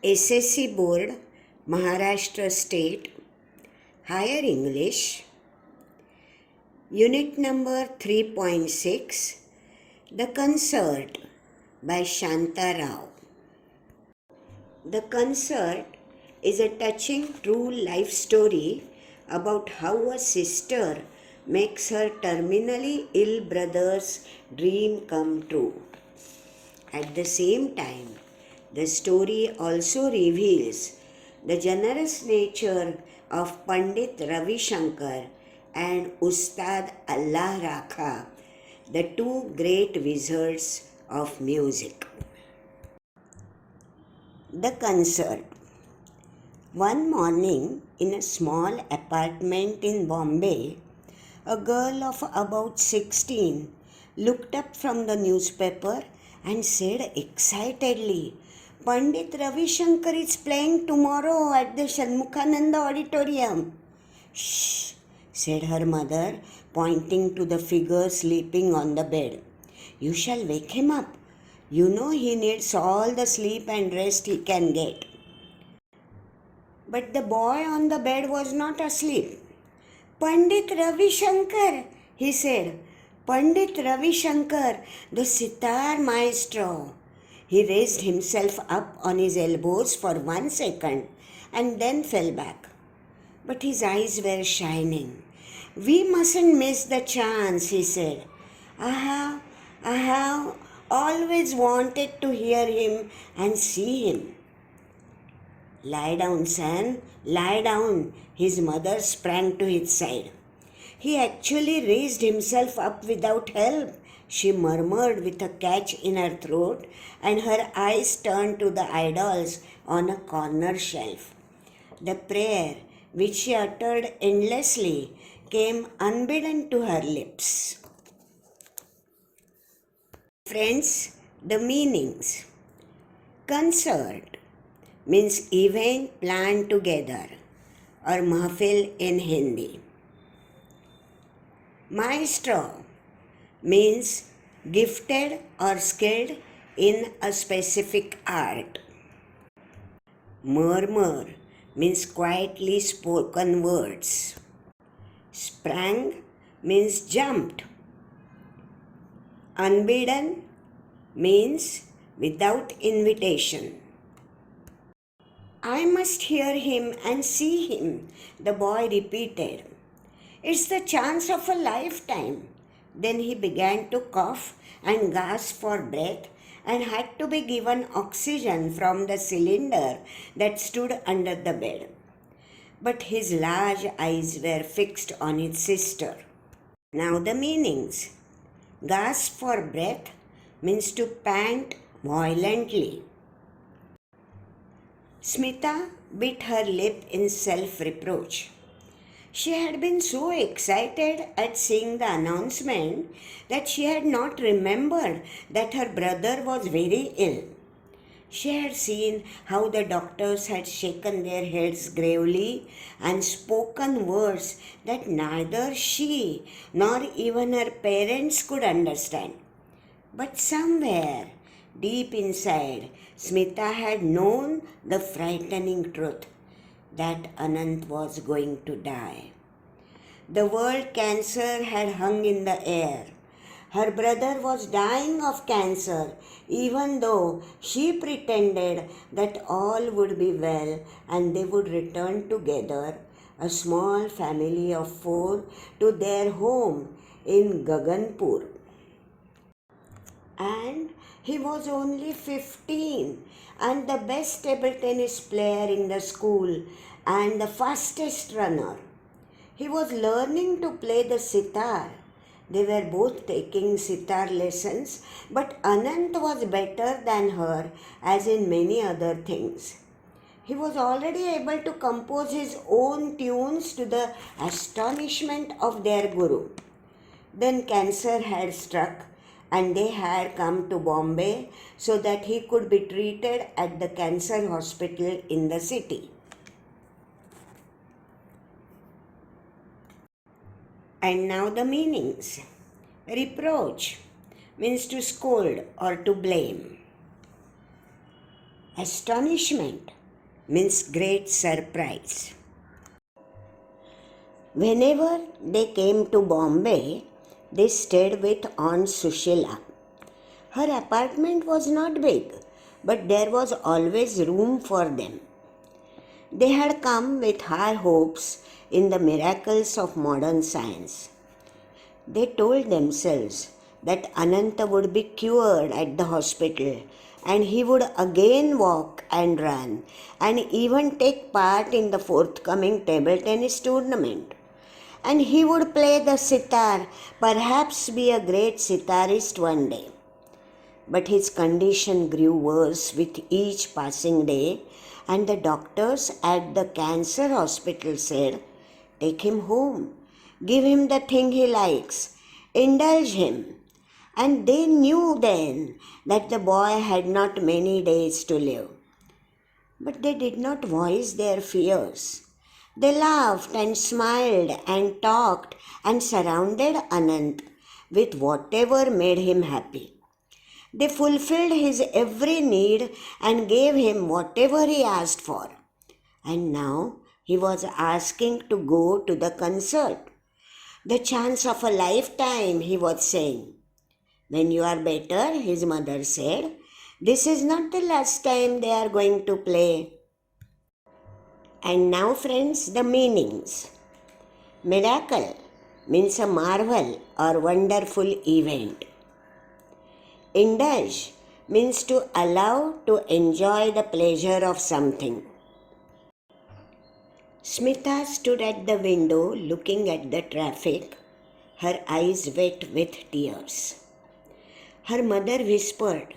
S.S.C. Board Maharashtra State Higher English Unit number 3.6 The Concert by Shanta Rao. The Concert is a touching true life story about how a sister makes her terminally ill brother's dream come true. At the same time, the story also reveals the generous nature of Pandit Ravi Shankar and Ustad Allah Rakha, the two great wizards of music. The Concert. One morning in a small apartment in Bombay, a girl of about 16 looked up from the newspaper and said excitedly, "Pandit Ravi Shankar is playing tomorrow at the Shanmukhananda Auditorium." "Shh," said her mother, pointing to the figure sleeping on the bed. "You shall wake him up. You know he needs all the sleep and rest he can get." But the boy on the bed was not asleep. "Pandit Ravi Shankar," he said. "Pandit Ravi Shankar, the sitar maestro." He raised himself up on his elbows for 1 second and then fell back. But his eyes were shining. "We mustn't miss the chance," he said. I have always wanted to hear him and see him." "Lie down, son, lie down." His mother sprang to his side. "He actually raised himself up without help," she murmured with a catch in her throat, and her eyes turned to the idols on a corner shelf. The prayer, which she uttered endlessly, came unbidden to her lips. Friends, the meanings. Concert means event planned together, or mahfil in Hindi. Maestro means gifted or skilled in a specific art. Murmur means quietly spoken words. Sprang means jumped. Unbidden means without invitation. "I must hear him and see him," the boy repeated. "It's the chance of a lifetime." Then he began to cough and gasp for breath and had to be given oxygen from the cylinder that stood under the bed. But his large eyes were fixed on his sister. Now the meanings. Gasp for breath means to pant violently. Smita bit her lip in self-reproach. She had been so excited at seeing the announcement that she had not remembered that her brother was very ill. She had seen how the doctors had shaken their heads gravely and spoken words that neither she nor even her parents could understand. But somewhere, deep inside, Smita had known the frightening truth that Anant was going to die. The word cancer had hung in the air. Her brother was dying of cancer, even though she pretended that all would be well and they would return together, a small family of 4, to their home in Gaganpur. And he was only 15 and the best table tennis player in the school and the fastest runner. He was learning to play the sitar. They were both taking sitar lessons, but Anant was better than her, as in many other things. He was already able to compose his own tunes to the astonishment of their guru. Then cancer had struck, and they had come to Bombay so that he could be treated at the cancer hospital in the city. And now the meanings. Reproach means to scold or to blame. Astonishment means great surprise. Whenever they came to Bombay, they stayed with Aunt Sushila. Her apartment was not big, but there was always room for them. They had come with high hopes in the miracles of modern science. They told themselves that Ananta would be cured at the hospital and he would again walk and run and even take part in the forthcoming table tennis tournament. And he would play the sitar, perhaps be a great sitarist one day. But his condition grew worse with each passing day, and the doctors at the cancer hospital said, "Take him home, give him the thing he likes, indulge him." And they knew then that the boy had not many days to live. But they did not voice their fears. They laughed and smiled and talked and surrounded Anant with whatever made him happy. They fulfilled his every need and gave him whatever he asked for. And now he was asking to go to the concert. The chance of a lifetime, he was saying. When you are better, his mother said, this is not the last time they are going to play. And now, friends, the meanings. Miracle means a marvel or wonderful event. Indulge means to allow to enjoy the pleasure of something. Smita stood at the window looking at the traffic, her eyes wet with tears. Her mother whispered,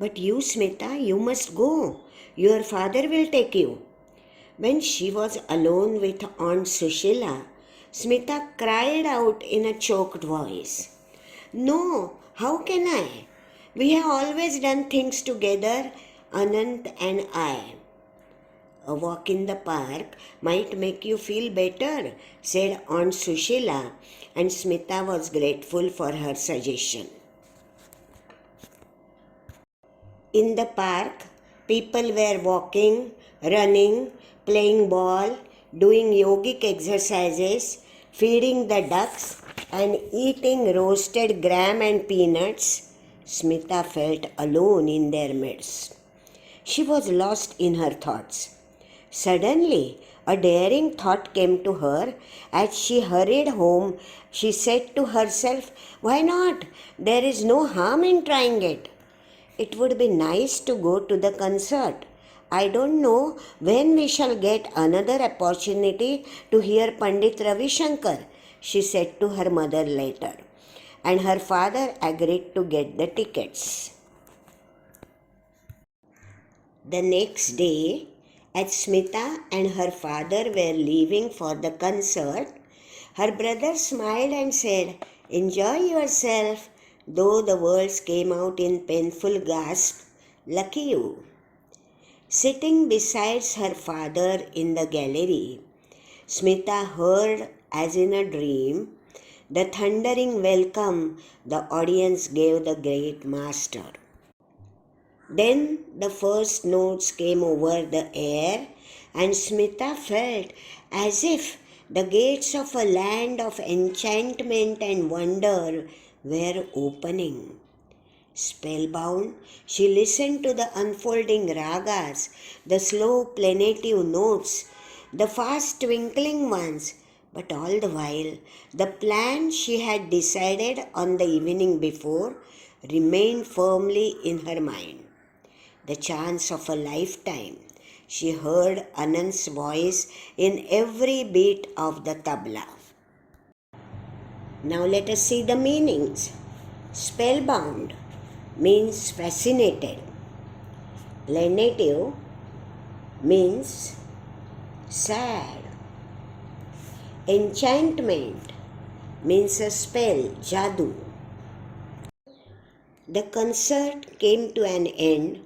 "But you, Smita, you must go. Your father will take you." When she was alone with Aunt Sushila, Smita cried out in a choked voice, "No, how can I? We have always done things together, Anant and I." "A walk in the park might make you feel better," said Aunt Sushila, and Smita was grateful for her suggestion. In the park, people were walking, running, playing ball, doing yogic exercises, feeding the ducks, and eating roasted gram and peanuts. Smita felt alone in their midst. She was lost in her thoughts. Suddenly, a daring thought came to her. As she hurried home, she said to herself, "Why not? There is no harm in trying it. It would be nice to go to the concert. I don't know when we shall get another opportunity to hear Pandit Ravi Shankar," she said to her mother later. And her father agreed to get the tickets. The next day, as Smita and her father were leaving for the concert, her brother smiled and said, "Enjoy yourself," though the words came out in painful gasps. "Lucky you." Sitting beside her father in the gallery, Smita heard, as in a dream, the thundering welcome the audience gave the great master. Then the first notes came over the air, and Smita felt as if the gates of a land of enchantment and wonder were opening. Spellbound, she listened to the unfolding ragas, the slow plaintive notes, the fast twinkling ones, but all the while the plan she had decided on the evening before remained firmly in her mind. The chance of a lifetime. She heard Anand's voice in every beat of the tabla. Now let us see the meanings. Spellbound means fascinated. Plaintive means sad. Enchantment means a spell, jadoo. The concert came to an end.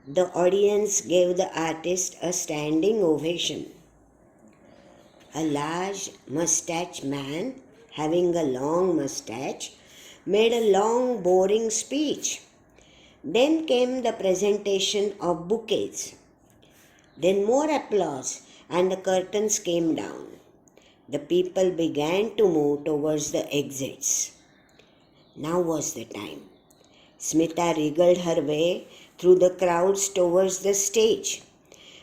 The audience gave the artist a standing ovation. A large mustached man, having a long mustache, made a long, boring speech. Then came the presentation of bouquets. Then more applause, and the curtains came down. The people began to move towards the exits. Now was the time. Smita wriggled her way through the crowds towards the stage.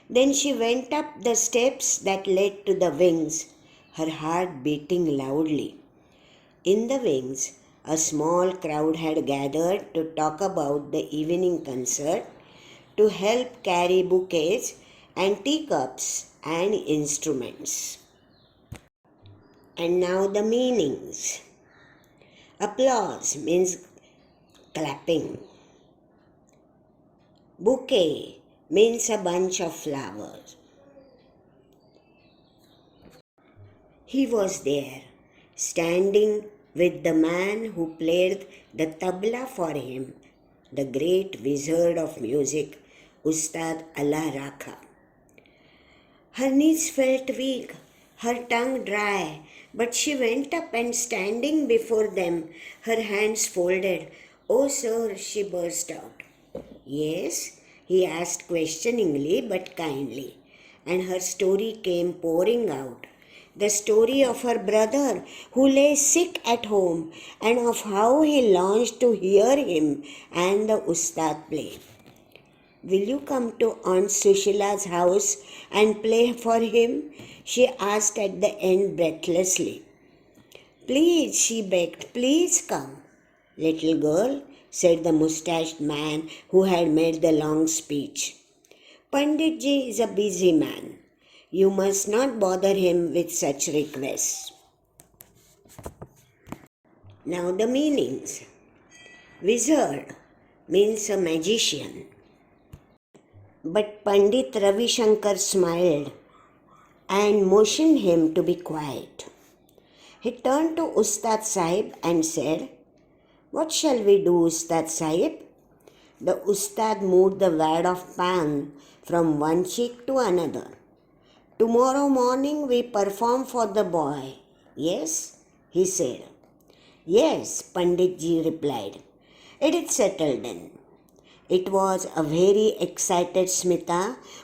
Then she went up the steps that led to the wings, her heart beating loudly. In the wings, a small crowd had gathered to talk about the evening concert, to help carry bouquets and teacups and instruments. And now the meanings. Applause means clapping. Bouquet means a bunch of flowers. He was there, standing with the man who played the tabla for him, the great wizard of music, Ustad Allah Rakha. Her knees felt weak, her tongue dry, but she went up and standing before them, her hands folded, "Oh, sir," she burst out. "Yes?" he asked questioningly but kindly, and her story came pouring out. The story of her brother who lay sick at home and of how he longed to hear him and the Ustad play. "Will you come to Aunt Sushila's house and play for him?" she asked at the end breathlessly. "Please," she begged, "please come." "Little girl," said the mustached man who had made the long speech, "Panditji is a busy man. You must not bother him with such requests." Now the meanings. Wizard means a magician. But Pandit Ravi Shankar smiled and motioned him to be quiet. He turned to Ustad Sahib and said, "What shall we do, Ustad Sahib?" The Ustad moved the wad of pan from one cheek to another. "Tomorrow morning we perform for the boy. Yes?" he said. "Yes," Panditji replied. "It is settled then." It was a very excited Smita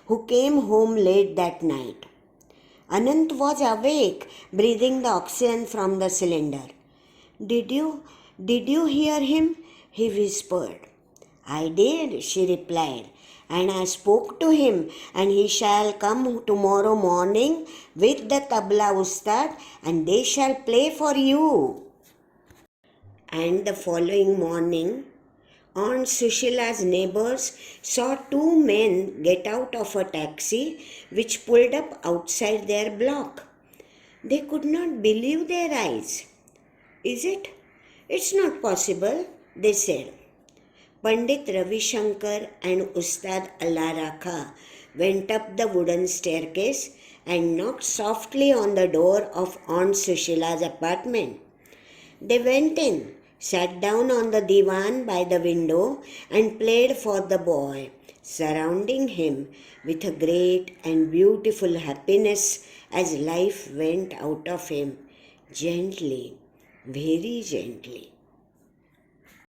who came home late that night. Anant was awake, breathing the oxygen from the cylinder. Did you hear him?" he whispered. "I did," she replied, "and I spoke to him, and he shall come tomorrow morning with the tabla ustad, and they shall play for you." And the following morning, Aunt Sushila's neighbors saw two men get out of a taxi which pulled up outside their block. They could not believe their eyes. "Is it? It's not possible," they said. Pandit Ravi Shankar and Ustad Allah Rakha went up the wooden staircase and knocked softly on the door of Aunt Sushila's apartment. They went in, sat down on the divan by the window and played for the boy, surrounding him with a great and beautiful happiness as life went out of him, gently, very gently.